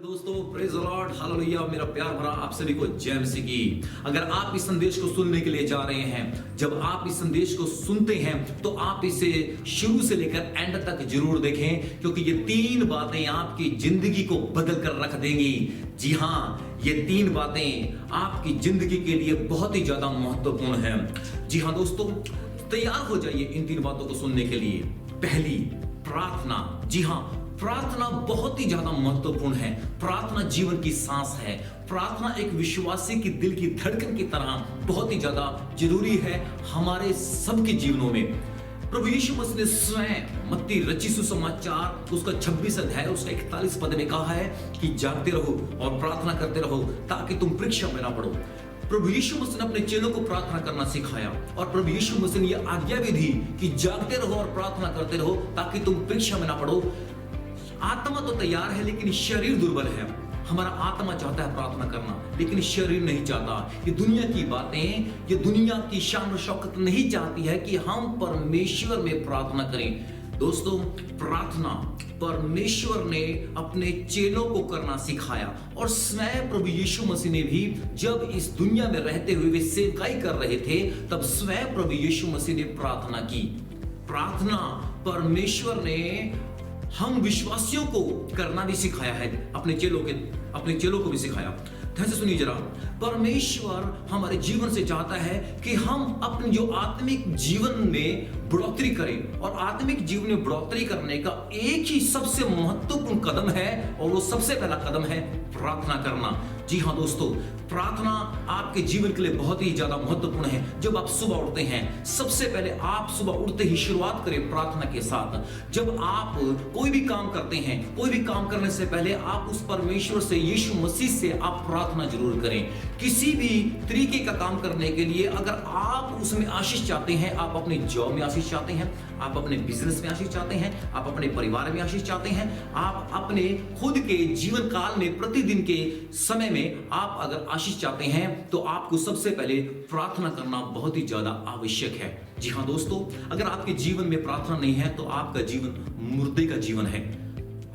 दोस्तों praise the Lord hallelujah. मेरा प्यार भरा आप सभी को जय मसीह की। अगर आप इस संदेश को सुनने के लिए जा रहे हैं, जब आप इस संदेश को सुनते हैं तो आप इसे शुरू से लेकर एंड तक जरूर देखें, क्योंकि ये तीन बातें आपकी जिंदगी को बदल कर रख देंगी। जी हाँ, ये तीन बातें आपकी जिंदगी के लिए बहुत ही ज्यादा महत्वपूर्ण है। जी हाँ दोस्तों, तैयार हो जाइए इन तीन बातों को सुनने के लिए। पहली, प्रार्थना। जी हाँ, प्रार्थना बहुत ही ज्यादा महत्वपूर्ण है। प्रार्थना जीवन की सांस है। प्रार्थना एक विश्वासी की दिल की धड़कन की तरह बहुत ही ज्यादा जरूरी है हमारे सबके जीवनों में। प्रभु यीशु मसीह ने स्वयं मत्ती रचित सुसमाचार उसका 26 अध्याय उसका 41 पद में कहा है कि जागते रहो और प्रार्थना करते रहो ताकि तुम परीक्षा में ना पड़ो। प्रभु यीशु मसीह ने अपने चेलों को प्रार्थना करना सिखाया और प्रभु यीशु मसीह ने यह आज्ञा भी दी कि जागते रहो और प्रार्थना करते रहो ताकि तुम परीक्षा में ना पड़ो। आत्मा तो तैयार है लेकिन शरीर दुर्बल है। हमारा आत्मा चाहता है प्रार्थना करना, लेकिन शरीर नहीं चाहता। ये दुनिया की बातें, ये दुनिया की शान और शौकत नहीं चाहती है कि हम परमेश्वर में प्रार्थना करें। दोस्तों, प्रार्थना परमेश्वर ने अपने चेलों को करना सिखाया और स्वयं प्रभु यीशु मसीह ने भी जब इस दुनिया में रहते हुए वे सेवकाई कर रहे थे, तब स्वयं प्रभु यीशु मसीह ने प्रार्थना की। प्रार्थना परमेश्वर ने हम विश्वासियों को करना भी सिखाया है, अपने चेलों को भी सिखाया। ध्यान से सुनिए जरा। परमेश्वर हमारे जीवन से चाहता है कि हम अपने जो आत्मिक जीवन में बढ़ोतरी करें, और आत्मिक जीवन में बढ़ोतरी करने का एक ही सबसे महत्वपूर्ण कदम है, और वो सबसे पहला कदम है प्रार्थना करना। जी हाँ दोस्तों, प्रार्थना आपके जीवन के लिए बहुत ही ज्यादा महत्वपूर्ण है। जब आप सुबह उठते हैं, सबसे पहले आप सुबह उठते ही शुरुआत करें प्रार्थना के साथ। जब आप कोई भी काम करते हैं, कोई भी काम करने से पहले आप उस परमेश्वर से, यीशु मसीह से आप प्रार्थना जरूर करें। किसी भी तरीके का काम करने के लिए अगर आप उसमें आशीष चाहते हैं, आप अपने जॉब में आशीष चाहते हैं, आप अपने बिजनेस में आशीष चाहते हैं, आप अपने परिवार में आशीष चाहते हैं, आप अपने खुद के जीवन काल में, प्रतिदिन के समय में आप अगर आशीष चाहते हैं, तो आपको सबसे पहले प्रार्थना करना बहुत ही ज्यादा आवश्यक है। जी हाँ दोस्तों, अगर आपके जीवन में प्रार्थना नहीं है तो आपका जीवन मुर्दे का जीवन है।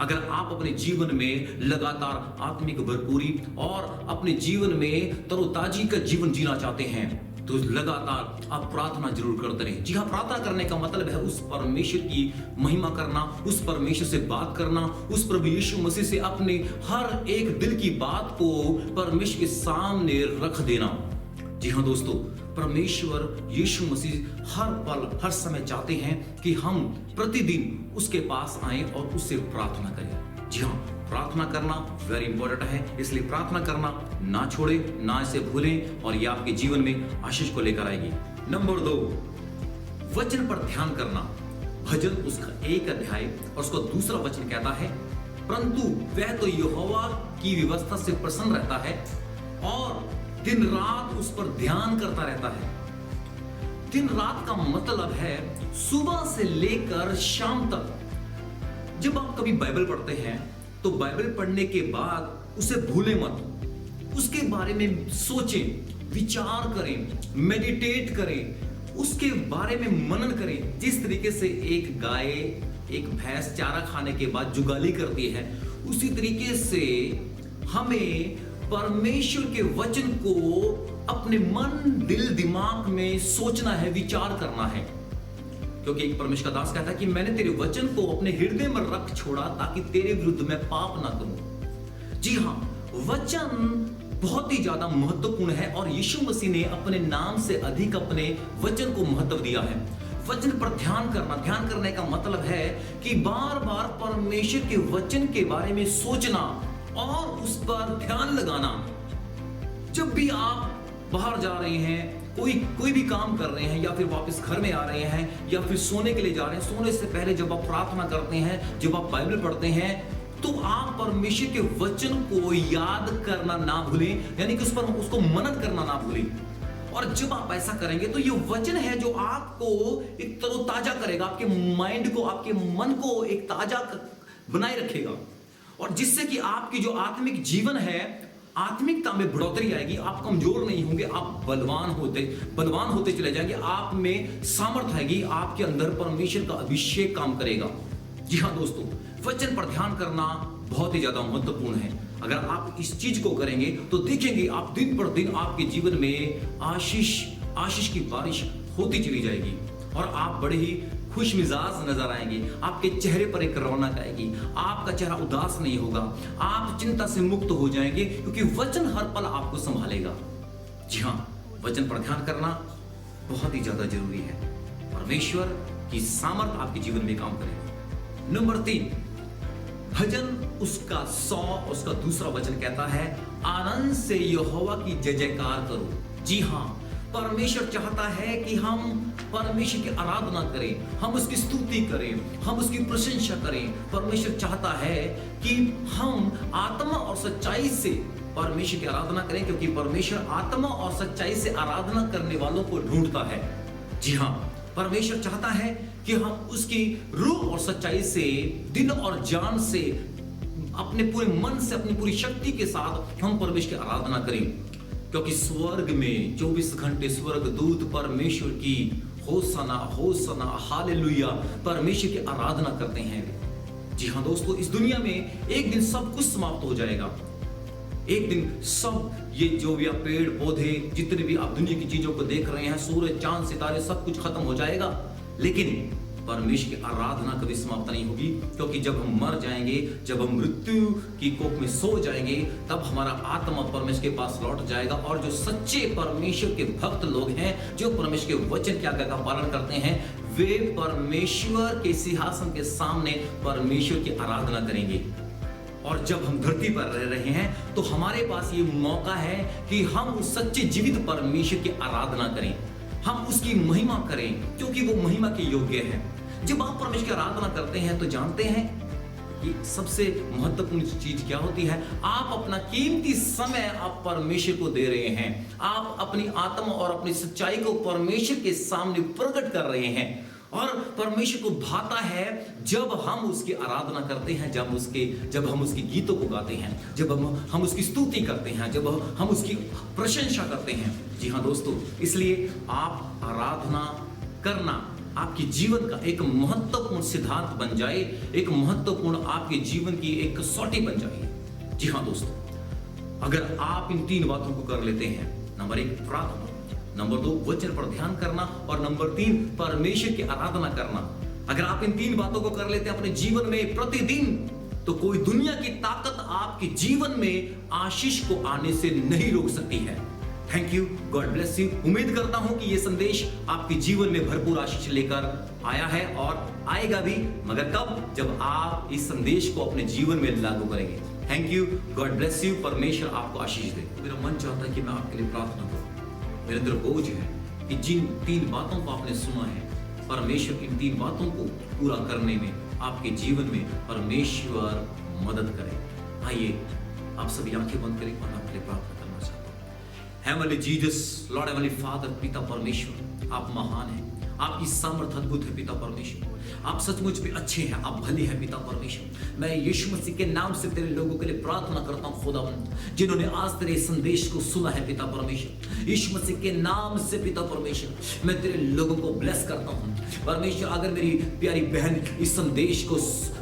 अगर आप अपने जीवन में लगातार आत्मिक भरपूरी और अपने जीवन में तरोताजी का जीवन जीना चाहते हैं, तो लगातार आप प्रार्थना जरूर करते रहें। जी हाँ, प्रार्थना करने का मतलब है उस परमेश्वर की महिमा करना, उस परमेश्वर से बात करना, उस प्रभु यीशु मसीह से अपने हर एक दिल की बात को परमेश्वर के सामने रख देना। जी हाँ दोस्तों, परमेश्वर यीशु मसीह हर पल हर समय चाहते हैं कि हम प्रतिदिन उसके पास आएं और उससे प्रार्थना करें। जी हाँ, प्रार्थना करना वेरी इंपॉर्टेंट है, इसलिए प्रार्थना करना ना छोड़ें, ना इसे भूलें, और ये आपके जीवन में आशीष को लेकर आएगी। नंबर 2, वचन पर ध्यान करना। भजन उसका 1 अध्याय और उसका 2 वचन कहता है, परंतु वह तो यहोवा की व्यवस्था से प्रसन्न रहता है और दिन रात उस पर ध्यान करता रहता है। दिन रात का मतलब है सुबह से लेकर शाम तक। जब आप कभी बाइबल पढ़ते हैं तो बाइबल पढ़ने के बाद उसे भूलें मत, उसके बारे में सोचें, विचार करें, मेडिटेट करें, उसके बारे में मनन करें। जिस तरीके से एक गाय, एक भैंस चारा खाने के बाद जुगाली करती है, उसी तरीके से हमें परमेश्वर के वचन को अपने मन, दिल, दिमाग में सोचना है, विचार करना है। क्योंकि एक परमेश्वर का दास कहता है कि मैंने तेरे वचन को अपने हृदय में रख छोड़ा ताकि तेरे विरुद्ध मैं पाप ना करूं। जी हाँ, वचन बहुत ही ज्यादा महत्वपूर्ण है और यीशु मसीह ने अपने नाम से अधिक अपने वचन को महत्व दिया है। वचन पर ध्यान करना, ध्यान करने का मतलब है कि बार बार परमेश्वर के वचन के बारे में सोचना और उस पर ध्यान लगाना। जब भी आप बाहर जा रहे हैं, कोई भी काम कर रहे हैं, या फिर वापस घर में आ रहे हैं, या फिर सोने के लिए जा रहे हैं, सोने से पहले जब आप प्रार्थना करते हैं, जब आप बाइबल पढ़ते हैं, तो आप परमेश्वर के वचन को याद करना ना भूलें, यानी कि उस पर उसको मनन करना ना भूलें। और जब आप ऐसा करेंगे तो ये वचन है जो आपको एक तरोताजा करेगा, आपके माइंड को, आपके मन को एक ताजा बनाए रखेगा, और जिससे कि आपकी जो आत्मिक जीवन है, आत्मिकता में बढ़ोतरी आएगी। आप कमजोर नहीं होंगे, आप बलवान होते चले जाएंगे। आप में सामर्थ आएगी, आपके अंदर परमेश्वर का अभिषेक काम करेगा। जी हाँ दोस्तों, वचन पर ध्यान करना बहुत ही ज्यादा महत्वपूर्ण है। अगर आप इस चीज को करेंगे तो देखेंगे आप दिन पर दिन आपके जीवन में आशीष की बारिश होती चली जाएगी और आप बड़े ही खुश मिजाज नजर आएंगे। आपके चेहरे पर एक रौनक आएगी, आपका चेहरा उदास नहीं होगा, आप चिंता से मुक्त हो जाएंगे क्योंकि वचन हर पल आपको संभालेगा। जी हाँ, वचन पर ध्यान करना बहुत ही ज्यादा जरूरी है। परमेश्वर की सामर्थ आपके जीवन में काम करेगी। नंबर 3, भजन उसका 100 उसका दूसरा वचन कहता है, आनंद से यहोवा की जय जयकार करो। जी हाँ, परमेश्वर चाहता है कि हम परमेश्वर की आराधना करें, हम उसकी स्तुति करें, हम उसकी प्रशंसा करें। परमेश्वर चाहता है कि हम आत्मा और सच्चाई से परमेश्वर की आराधना करें, क्योंकि परमेश्वर आत्मा और सच्चाई से आराधना करने वालों को ढूंढता है। जी हाँ, परमेश्वर चाहता है कि हम उसकी रूह और सच्चाई से, दिल और जान से, अपने पूरे मन से, अपनी पूरी शक्ति के साथ हम परमेश्वर की आराधना करें, क्योंकि स्वर्ग में 24 घंटे स्वर्गदूत परमेश्वर की होसना होसना हालेलुया परमेश्वर की आराधना करते हैं। जी हाँ दोस्तों, इस दुनिया में एक दिन सब कुछ समाप्त हो जाएगा। एक दिन सब ये जो भी आप पेड़ पौधे, जितने भी आप दुनिया की चीजों को देख रहे हैं, सूरज चांद सितारे, सब कुछ खत्म हो जाएगा, लेकिन परमेश्वर की आराधना कभी समाप्त नहीं होगी। क्योंकि जब हम मर जाएंगे, जब हम मृत्यु की कोख में सो जाएंगे, तब हमारा आत्मा परमेश्वर के पास लौट जाएगा। और जो सच्चे परमेश्वर के भक्त लोग हैं, जो परमेश्वर के वचन की आज्ञा का पालन करते हैं, वे परमेश्वर के सिंहासन के सामने परमेश्वर की आराधना करेंगे। और जब हम धरती पर रह रहे हैं तो हमारे पास ये मौका है कि हम उस सच्चे जीवित परमेश्वर की आराधना करें, हम उसकी महिमा करें, क्योंकि वो महिमा के योग्य है। जब आप परमेश्वर की आराधना करते हैं तो जानते हैं कि सबसे महत्वपूर्ण चीज क्या होती है? आप अपना कीमती समय आप परमेश्वर को दे रहे हैं, आप अपनी आत्मा और अपनी सच्चाई को परमेश्वर के सामने प्रकट कर रहे हैं। और परमेश्वर को भाता है जब हम उसकी आराधना करते हैं, जब हम उसके गीतों को गाते हैं, जब हम उसकी स्तुति करते हैं, जब हम उसकी प्रशंसा करते हैं। जी हाँ दोस्तों, इसलिए आप आराधना करना आपके जीवन का एक महत्वपूर्ण सिद्धांत बन जाए, एक महत्वपूर्ण आपके जीवन की एक कसौटी बन जाए। जी हाँ दोस्तों, अगर आप इन 3 बातों को कर लेते हैं, नंबर 1 प्रार्थना, नंबर 2 वचन पर ध्यान करना, और नंबर 3 परमेश्वर की आराधना करना। अगर आप इन 3 बातों को कर लेते हैं अपने जीवन में प्रतिदिन, तो कोई दुनिया की ताकत आपके जीवन में आशीष को आने से नहीं रोक सकती है। Thank you, God bless you. उम्मीद करता हूं कि यह संदेश आपके जीवन में भरपूर आशीष लेकर आया है और आएगा भी, मगर कब? जब आप इस संदेश को अपने जीवन में लागू करेंगे। Thank you, God bless you. परमेश्वर आपको आशीष दे। मेरा मन चाहता है कि मैं आपके लिए प्रार्थना करूं। मेरे अंदर बोझ है कि जिन 3 बातों को आपने सुना है, परमेश्वर इन 3 बातों को पूरा करने में आपके जीवन में परमेश्वर मदद करे। आइए आप सभी आंखें बंद करें और आपके लिए प्रार्थना करना चाहता हूं। Heavenly Jesus, Lord heavenly father, पिता परमेश्वर, आप महान हैं, आपकी सामर्थ अद्भुत है पिता परमेश्वर, आप सचमुच में अच्छे हैं, आप भले हैं पिता परमेश्वर। मैं यीशु मसीह के नाम से तेरे लोगों के लिए प्रार्थना करता हूं खुदावंद, जिन्होंने आज तेरे संदेश को सुना है पिता परमेश्वर। यीशु मसीह के नाम से पिता परमेश्वर मैं तेरे लोगों को ब्लेस करता हूं परमेश्वर। अगर मेरी प्यारी बहन इस संदेश को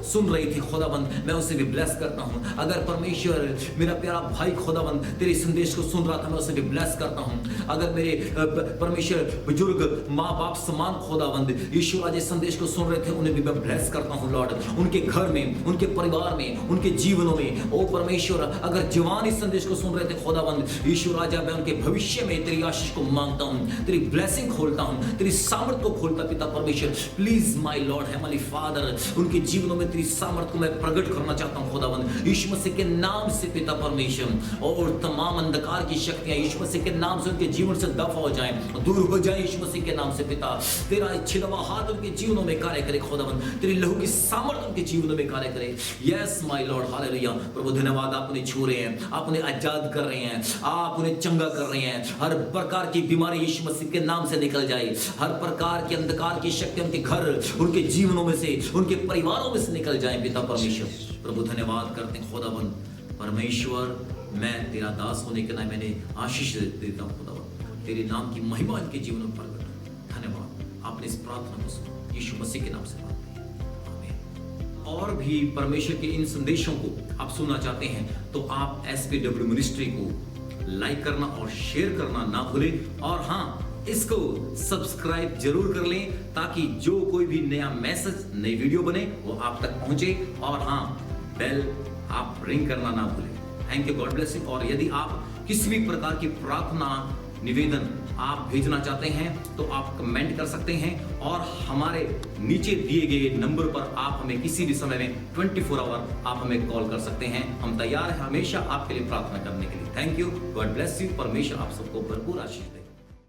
सुन रही थी खुदावंद, मैं उसे भी ब्लेस करता हूं। अगर परमेश्वर मेरा प्यारा भाई खुदावंद तेरे संदेश को सुन रहा था, मैं उसे भी ब्लेस करता हूं। अगर मेरे परमेश्वर बुजुर्ग माँ बाप समान खुदावंद यीशु आज इस संदेश को सुन रहे थे, उन्हें भी मैं ब्लेस करता हूं लॉर्ड, उनके घर में, उनके परिवार में, उनके जीवनों में। ओ परमेश्वर, अगर जवान इस संदेश को सुन रहे थे खुदावंद यीशु राजा, मैं उनके भविष्य में तेरी आशीष को मांगता हूं, तेरी ब्लेसिंग खोलता हूं, तेरी सामर्थ को खोलता पिता परमेश्वर। Please my Lord heavenly father, उनके जीवनों में तेरी सामर्थ को मैं प्रकट करना चाहता हूं खुदावंद यीशु मसीह के नाम से पिता परमेश्वर। और तमाम अंधकार की शक्तियां यीशु मसीह के नाम से उनके जीवन से दफा हो जाएं, दूर हो जाएं यीशु मसीह के नाम से पिता। तेरा छिलवा हाथ उनके जीवनों में कार्य करे खुदावंद, तेरी लहू की सामर्थ उनके जीवनों में कार्य करे। Yes my lord hallelujah. प्रभु धन्यवाद, आप उन्हें छू रहे हैं, आप उन्हें आजाद कर रहे हैं, आप उन्हें चंगा कर रहे हैं। हर प्रकार की बीमारी यीशु मसीह के नाम से निकल जाए, हर प्रकार की अंधकार की शक्ति उनके घर, उनके जीवनों में से, उनके परिवारों में से निकल जाए पिता परमेश्वर। प्रभु धन्यवाद करते हैं खुदावंद परमेश्वर, मैं तेरा दास होने के नाते मैंने आशीष देता हूं खुदावंद, तेरे नाम की महिमा इनके जीवन में प्रकट हो। धन्यवाद, आपने इस प्रार्थना को सुना यीशु मसीह के नाम से। और भी परमेश्वर के इन संदेशों को आप सुनना चाहते हैं तो आप SPW मिनिस्ट्री को लाइक करना और शेयर करना ना भूलें। और हाँ, इसको सब्सक्राइब जरूर कर लें ताकि जो कोई भी नया मैसेज, नई वीडियो बने वो आप तक पहुंचे। और हाँ, बेल आप रिंग करना ना भूलें। Thank you, God bless you. और यदि आप किसी भी प्रकार की प्रार्थना, निवेदन आप भेजना चाहते हैं तो आप कमेंट कर सकते हैं और हमारे नीचे दिए गए नंबर पर आप हमें किसी भी समय में 24 आवर आप हमें कॉल कर सकते हैं। हम तैयार हैं हमेशा आपके लिए प्रार्थना करने के लिए। Thank you, God bless you. परमेश्वर आप सबको भरपूर आशीष दे।